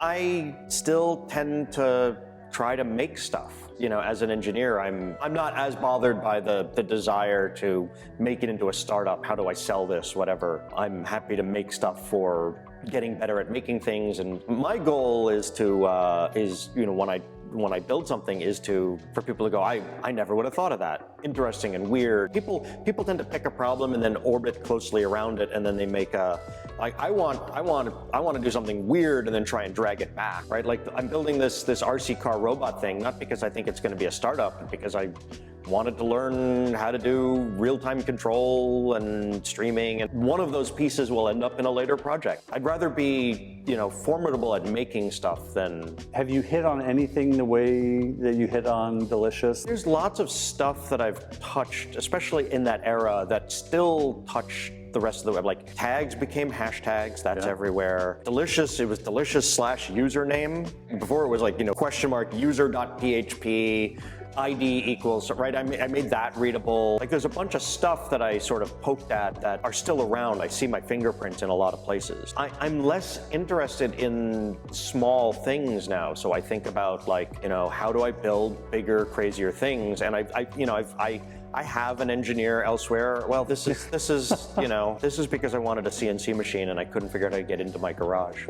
I still tend to try to make stuff. As an engineer, I'm not as bothered by the desire to make it into a startup. How do I sell this? Whatever. I'm happy to make stuff for getting better at making things. And my goal is to when I build something is for people to go, I never would have thought of that. Interesting and weird. People tend to pick a problem and then orbit closely around it, and then they make I want to do something weird and then try and drag it back, right? Like I'm building this RC car robot thing, not because I think it's going to be a startup, but because I wanted to learn how to do real-time control and streaming, and one of those pieces will end up in a later project. I'd rather be, formidable at making stuff than... Have you hit on anything the way that you hit on Delicious? There's lots of stuff that I've touched, especially in that era, that still touch the rest of the web. Like tags became hashtags, that's everywhere. Delicious, it was delicious/username. Before it was like, !user.php, ID equals, right? I made that readable. Like there's a bunch of stuff that I sort of poked at that are still around. I see my fingerprints in a lot of places. I'm less interested in small things now. So I think about like, how do I build bigger, crazier things? And I have an engineer elsewhere. Well, this is this is because I wanted a CNC machine and I couldn't figure out how to get into my garage.